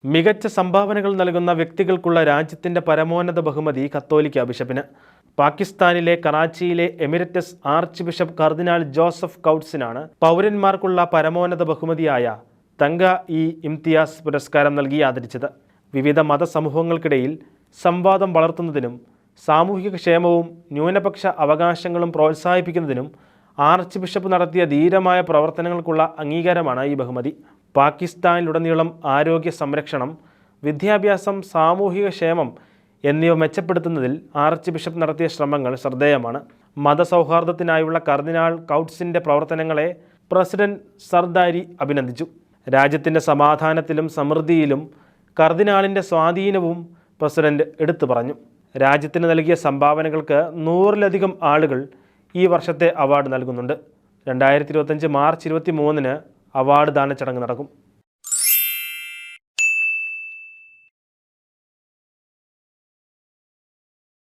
മികച്ച സംഭാവനകൾ നൽകുന്ന വ്യക്തികൾക്കുള്ള രാജ്യത്തിൻ്റെ പരമോന്നത ബഹുമതി കത്തോലിക്ക ബിഷപ്പിന്. പാകിസ്ഥാനിലെ കറാച്ചിയിലെ എമിററ്റസ് ആർച്ച് ബിഷപ്പ് കർദിനാൾ ജോസഫ് കൗട്സിനാണ് പൗരന്മാർക്കുള്ള പരമോന്നത ബഹുമതിയായ തങ്ക ഇംതിയാസ് പുരസ്കാരം നൽകി ആദരിച്ചത്. വിവിധ മതസമൂഹങ്ങൾക്കിടയിൽ സംവാദം വളർത്തുന്നതിനും സാമൂഹിക ക്ഷേമവും ന്യൂനപക്ഷ അവകാശങ്ങളും പ്രോത്സാഹിപ്പിക്കുന്നതിനും ആർച്ച് ബിഷപ്പ് നടത്തിയ ധീരമായ പ്രവർത്തനങ്ങൾക്കുള്ള അംഗീകാരമാണ് ഈ ബഹുമതി. പാകിസ്ഥാനിലുടനീളം ആരോഗ്യ സംരക്ഷണം, വിദ്യാഭ്യാസം, സാമൂഹിക ക്ഷേമം എന്നിവ മെച്ചപ്പെടുത്തുന്നതിൽ ആർച്ച് ബിഷപ്പ് നടത്തിയ ശ്രമങ്ങൾ ശ്രദ്ധേയമാണ്. മതസൗഹാർദ്ദത്തിനായുള്ള കർദിനാൾ കൗട്സിൻ്റെ പ്രവർത്തനങ്ങളെ പ്രസിഡന്റ് സർദാരി അഭിനന്ദിച്ചു. രാജ്യത്തിൻ്റെ സമാധാനത്തിലും സമൃദ്ധിയിലും കർദിനാളിൻ്റെ സ്വാധീനവും പ്രസിഡന്റ് എടുത്തു പറഞ്ഞു. രാജ്യത്തിന് നൽകിയ സംഭാവനകൾക്ക് 100-ലധികം ആളുകൾ ഈ വർഷത്തെ അവാർഡ് നൽകുന്നുണ്ട്. 2025 മാർച്ച് 23-ന് അവാർഡ് ദാന ചടങ്ങ് നടക്കും.